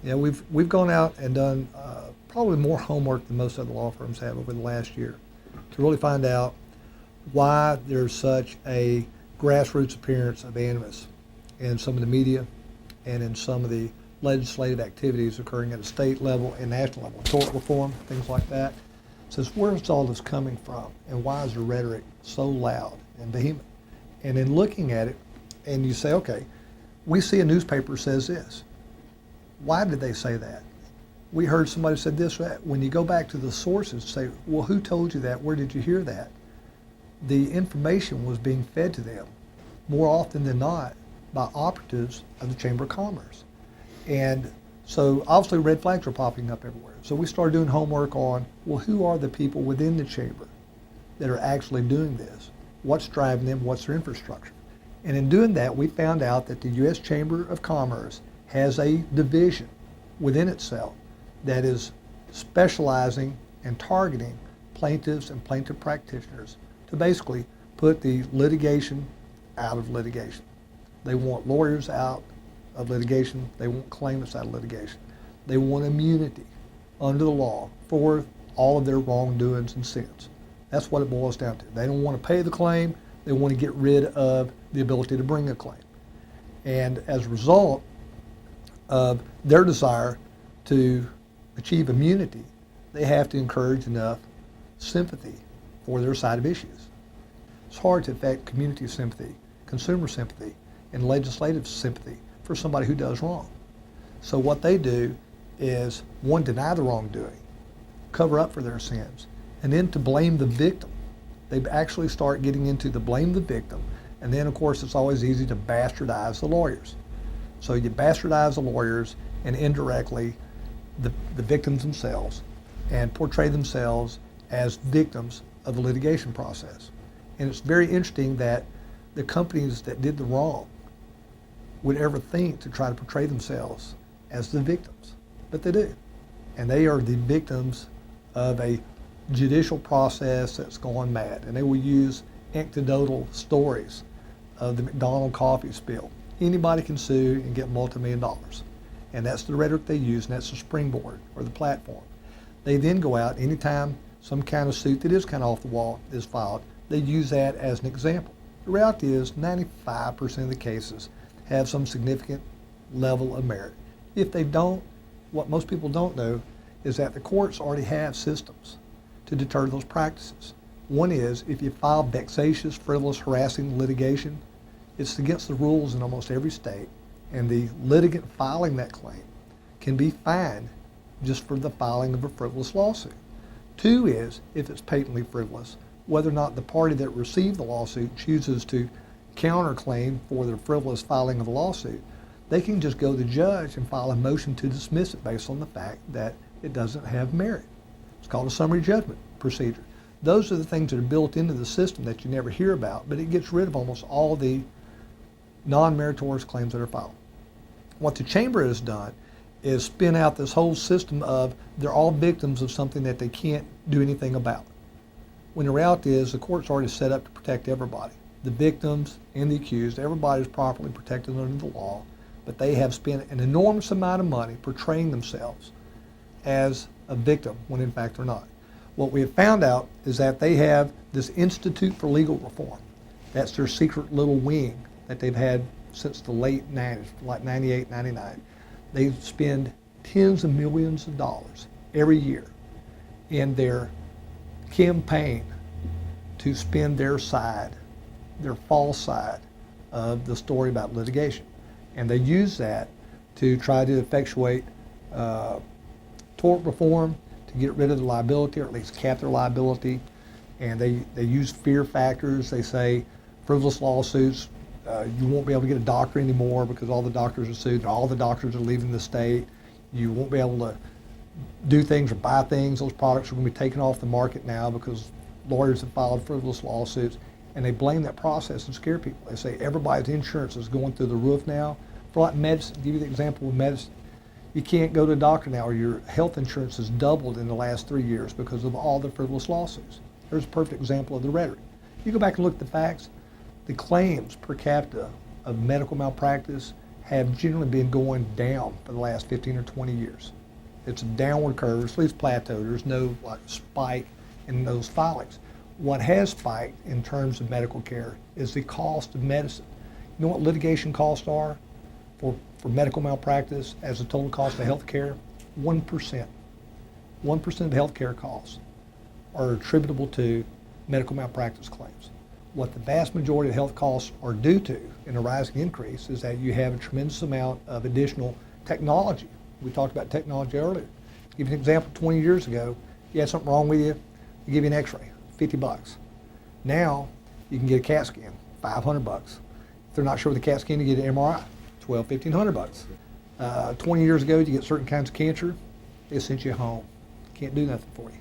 Yeah, we've gone out and done probably more homework than most other law firms have over the last year to really find out why there's such a grassroots appearance of animus in some of the media and in some of the legislative activities occurring at a state level and national level, tort reform, things like that. Says, where's all this coming from, and why is the rhetoric so loud and vehement? And in looking at it, and you say, okay, we see a newspaper says this. Why did they say that? We heard somebody said this or that. When you go back to the sources, say, well, who told you that? Where did you hear that? The information was being fed to them more often than not by operatives of the Chamber of Commerce. And so obviously red flags are popping up everywhere. So we started doing homework on, well, who are the people within the chamber that are actually doing this? What's driving them? What's their infrastructure? And in doing that, we found out that the U.S. Chamber of Commerce has a division within itself that is specializing and targeting plaintiffs and plaintiff practitioners to basically put the litigation out of litigation. They want lawyers out of litigation. They want claimants out of litigation. They want immunity under the law for all of their wrongdoings and sins. That's what it boils down to. They don't want to pay the claim. They want to get rid of the ability to bring a claim. And as a result of their desire to achieve immunity, they have to encourage enough sympathy for their side of issues. It's hard to affect community sympathy, consumer sympathy, and legislative sympathy for somebody who does wrong. So what they do is, one, deny the wrongdoing, cover up for their sins, and then to blame the victim. They actually start getting into the blame the victim, and then of course it's always easy to bastardize the lawyers. So you bastardize the lawyers and indirectly the victims themselves and portray themselves as victims of the litigation process. And it's very interesting that the companies that did the wrong would ever think to try to portray themselves as the victims, but they do. And they are the victims of a judicial process that's gone mad. And they will use anecdotal stories of the McDonald coffee spill. Anybody can sue and get multi-million dollars. And that's the rhetoric they use, and that's the springboard or the platform. They then go out anytime some kind of suit that is kind of off the wall is filed, they use that as an example. The reality is 95% of the cases have some significant level of merit. If they don't, what most people don't know is that the courts already have systems to deter those practices. One is, if you file vexatious, frivolous, harassing litigation, it's against the rules in almost every state, and the litigant filing that claim can be fined just for the filing of a frivolous lawsuit. Two is, if it's patently frivolous, whether or not the party that received the lawsuit chooses to counterclaim for the frivolous filing of the lawsuit, they can just go to the judge and file a motion to dismiss it based on the fact that it doesn't have merit. It's called a summary judgment procedure. Those are the things that are built into the system that you never hear about, but it gets rid of almost all the non-meritorious claims that are filed. What the chamber has done is spin out this whole system of they're all victims of something that they can't do anything about. When the reality is the court's already set up to protect everybody. The victims and the accused, everybody's properly protected under the law, but they have spent an enormous amount of money portraying themselves as a victim when in fact they're not. What we have found out is that they have this Institute for Legal Reform. That's their secret little wing that they've had since the late 90s, like 98, 99. They spend tens of millions of dollars every year in their campaign to spin their side, their false side of the story about litigation. And they use that to try to effectuate tort reform, to get rid of the liability, or at least cap their liability. And they use fear factors. They say frivolous lawsuits, you won't be able to get a doctor anymore because all the doctors are sued, and all the doctors are leaving the state. You won't be able to do things or buy things. Those products are going to be taken off the market now because lawyers have filed frivolous lawsuits. And they blame that process and scare people. They say everybody's insurance is going through the roof now. For like medicine, give you the example of medicine. You can't go to a doctor now, or your health insurance has doubled in the last 3 years because of all the frivolous lawsuits. There's a perfect example of the rhetoric. You go back and look at the facts, the claims per capita of medical malpractice have generally been going down for the last 15 or 20 years. It's a downward curve, it's at least plateau. There's no like spike in those filings. What has spiked in terms of medical care is the cost of medicine. You know what litigation costs are for medical malpractice as a total cost of health care? 1%. 1% of health care costs are attributable to medical malpractice claims. What the vast majority of health costs are due to in a rising increase is that you have a tremendous amount of additional technology. We talked about technology earlier. To give you an example, 20 years ago, you had something wrong with you, they give you an x-ray, $50. Now, you can get a CAT scan, $500. If they're not sure with the CAT scan, you get an MRI, $1,500. 20 years ago, you get certain kinds of cancer, they sent you home. Can't do nothing for you.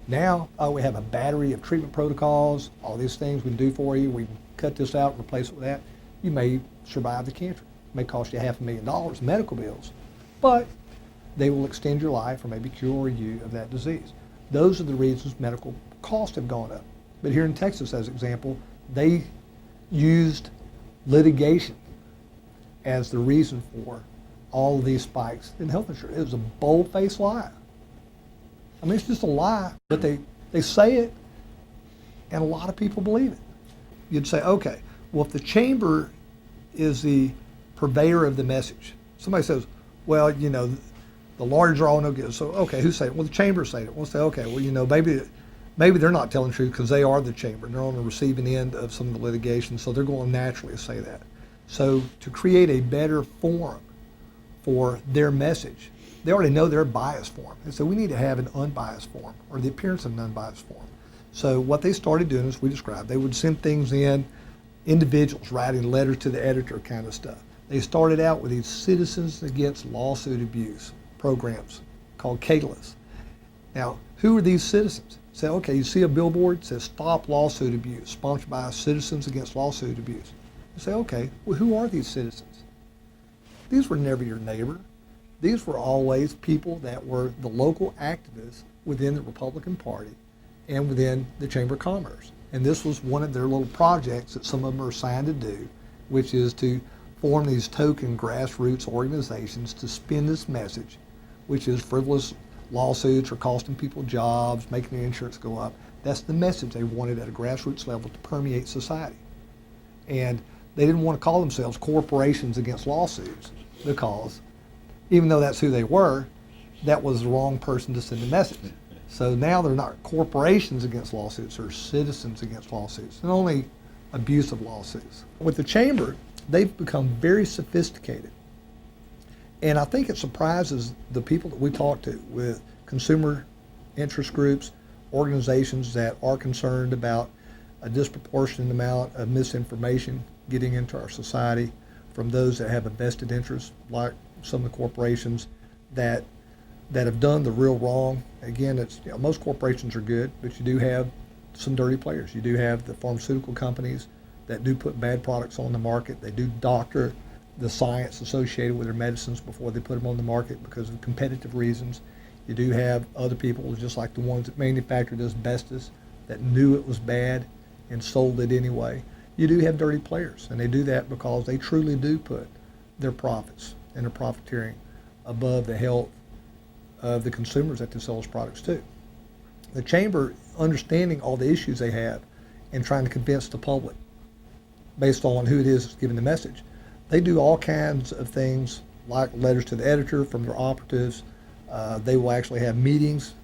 Now, we have a battery of treatment protocols, all these things we can do for you. We can cut this out and replace it with that. You may survive the cancer. It may cost you $500,000 in medical bills, but they will extend your life or maybe cure you of that disease. Those are the reasons medical costs have gone up. But here in Texas, as an example, they used litigation as the reason for all of these spikes in health insurance. It was a bold-faced lie. I mean, it's just a lie, but they say it, and a lot of people believe it. You'd say, okay, well, if the chamber is the purveyor of the message, somebody says, well, you know, the lawyers are all no good. So, okay, who's saying it? Well, the chamber's saying it. We'll say, okay, well, you know, maybe they're not telling the truth because they are the chamber. And they're on the receiving end of some of the litigation, so they're going to naturally say that. So to create a better forum for their message, they already know their bias form. And so we need to have an unbiased form, or the appearance of an unbiased form. So what they started doing, as we described, they would send things in, individuals writing letters to the editor kind of stuff. They started out with these Citizens Against Lawsuit Abuse programs called CALAs. Now, who are these citizens? Say, okay, you see a billboard that says Stop Lawsuit Abuse, sponsored by Citizens Against Lawsuit Abuse. You say, okay, well, who are these citizens? These were never your neighbor. These were always people that were the local activists within the Republican Party and within the Chamber of Commerce. And this was one of their little projects that some of them are assigned to do, which is to form these token grassroots organizations to spin this message, which is frivolous lawsuits are costing people jobs, making the insurance go up. That's the message they wanted at a grassroots level to permeate society. And they didn't want to call themselves corporations against lawsuits because even though that's who they were, that was the wrong person to send the message. So now they're not corporations against lawsuits, they're citizens against lawsuits, and only abusive lawsuits. With the chamber, they've become very sophisticated. And I think it surprises the people that we talk to with consumer interest groups, organizations that are concerned about a disproportionate amount of misinformation getting into our society from those that have a vested interest, like some of the corporations that have done the real wrong. Again, it's, you know, most corporations are good, but you do have some dirty players. You do have the pharmaceutical companies that do put bad products on the market. They do doctor the science associated with their medicines before they put them on the market because of competitive reasons. You do have other people, just like the ones that manufactured asbestos, that knew it was bad and sold it anyway. You do have dirty players, and they do that because they truly do put their profits and their profiteering above the health of the consumers that they sell those products to. The chamber, understanding all the issues they have and trying to convince the public based on who it is that's giving the message, they do all kinds of things like letters to the editor from their operatives. They will actually have meetings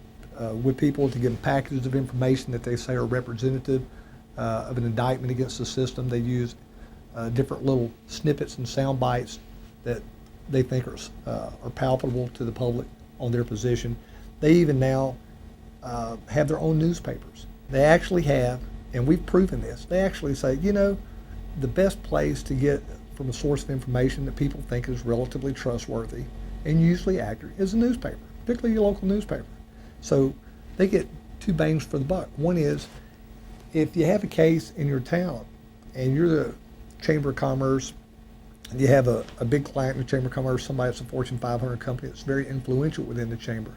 with people to give them packages of information that they say are representative of an indictment against the system. They use different little snippets and sound bites that they think are palpable to the public on their position. They even now have their own newspapers. They actually have, and we've proven this, they actually say, you know, the best place to get from a source of information that people think is relatively trustworthy and usually accurate is a newspaper, particularly your local newspaper. So they get two bangs for the buck. One is, if you have a case in your town and you're the Chamber of Commerce and you have a big client in the Chamber of Commerce, somebody that's a Fortune 500 company that's very influential within the chamber,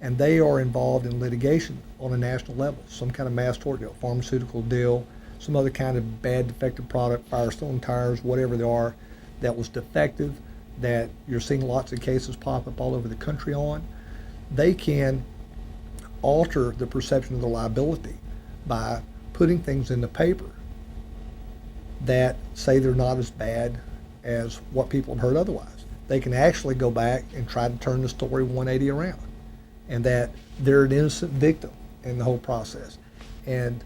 and they are involved in litigation on a national level, some kind of mass tort deal, pharmaceutical deal, some other kind of bad defective product, Firestone tires, whatever they are, that was defective, that you're seeing lots of cases pop up all over the country on, they can alter the perception of the liability by putting things in the paper that say they're not as bad as what people have heard otherwise. They can actually go back and try to turn the story 180 around, and that they're an innocent victim in the whole process. And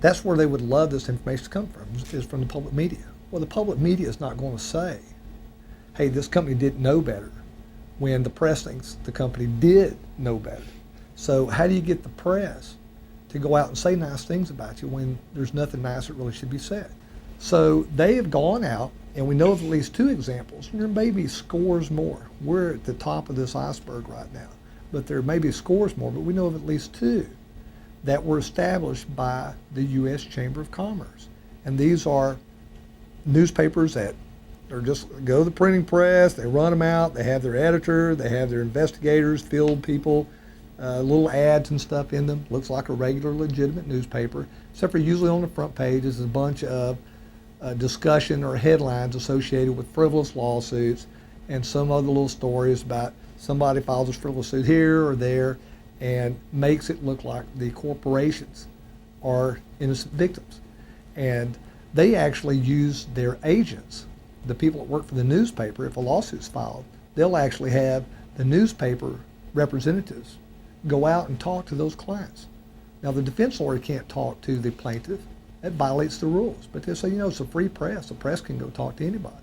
that's where they would love this information to come from, is from the public media. Well, the public media is not going to say, hey, this company didn't know better, when the press thinks the company did know better. So how do you get the press to go out and say nice things about you when there's nothing nice that really should be said? So they have gone out, and we know of at least 2 examples. There may be scores more. We're at the top of this iceberg right now, but there may be scores more, but we know of at least 2 that were established by the U.S. Chamber of Commerce. And these are newspapers that are just go to the printing press, they run them out, they have their editor, they have their investigators, field people, little ads and stuff in them. Looks like a regular, legitimate newspaper, except for usually on the front page is a bunch of discussion or headlines associated with frivolous lawsuits and some other little stories about somebody files a frivolous suit here or there and makes it look like the corporations are innocent victims. And they actually use their agents, the people that work for the newspaper. If a lawsuit's filed, they'll actually have the newspaper representatives go out and talk to those clients. Now, the defense lawyer can't talk to the plaintiff. That violates the rules. But they say, it's a free press. The press can go talk to anybody.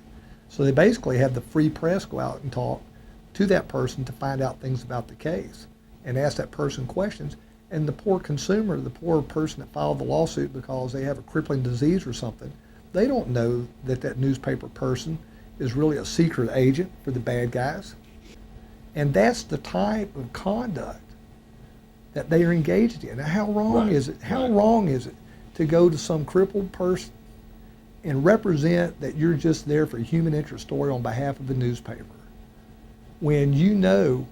So they basically have the free press go out and talk to that person to find out things about the case and ask that person questions. And the poor consumer, the poor person that filed the lawsuit because they have a crippling disease or something, they don't know that that newspaper person is really a secret agent for the bad guys. And that's the type of conduct that they are engaged in. Now, how wrong is it? How wrong is it to go to some crippled person and represent that you're just there for a human interest story on behalf of the newspaper, when you know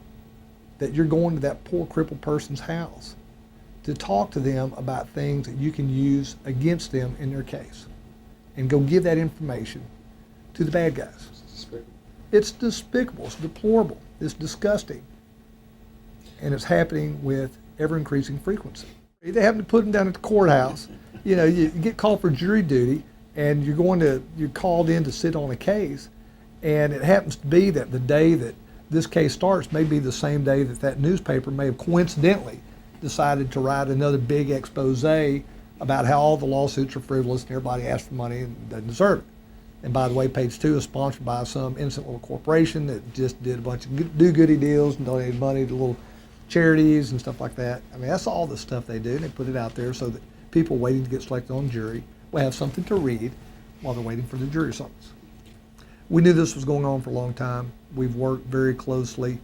that you're going to that poor crippled person's house to talk to them about things that you can use against them in their case, and go give that information to the bad guys? It's despicable. It's despicable. It's deplorable. It's disgusting. And it's happening with ever-increasing frequency. They happen to put them down at the courthouse. You get called for jury duty, and you're called in to sit on a case, and it happens to be that the day that this case starts may be the same day that that newspaper may have coincidentally decided to write another big expose about how all the lawsuits are frivolous and everybody asks for money and doesn't deserve it. And by the way, page 2 is sponsored by some innocent little corporation that just did a bunch of do-goody deals and donated money to little charities and stuff like that. I mean, that's all the stuff they do. And they put it out there so that people waiting to get selected on jury will have something to read while they're waiting for the jury summons. We knew this was going on for a long time. We've worked very closely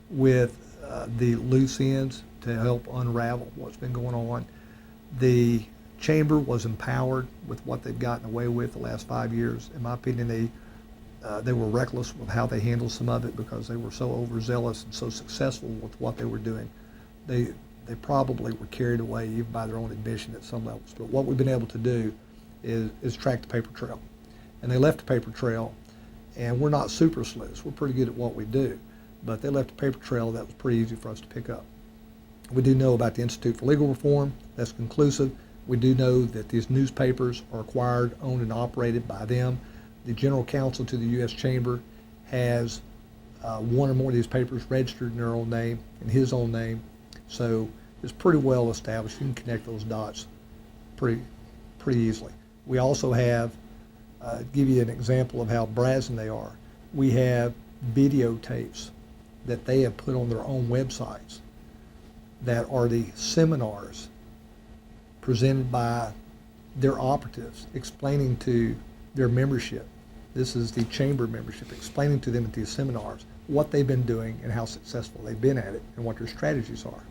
with the loose ends to help unravel what's been going on. The chamber was empowered with what they've gotten away with the last 5 years. In my opinion, they were reckless with how they handled some of it because they were so overzealous and so successful with what they were doing. They probably were carried away even by their own admission at some levels. But what we've been able to do is track the paper trail. And they left a paper trail, and we're not super sleuths. We're pretty good at what we do. But they left a paper trail that was pretty easy for us to pick up. We do know about the Institute for Legal Reform. That's conclusive. We do know that these newspapers are acquired, owned, and operated by them. The General Counsel to the U.S. Chamber has one or more of these papers registered in their own name, in his own name. So it's pretty well established. You can connect those dots pretty easily. We also have, give you an example of how brazen they are. We have videotapes that they have put on their own websites that are the seminars presented by their operatives explaining to their membership. This is the chamber membership, explaining to them at these seminars what they've been doing and how successful they've been at it and what their strategies are.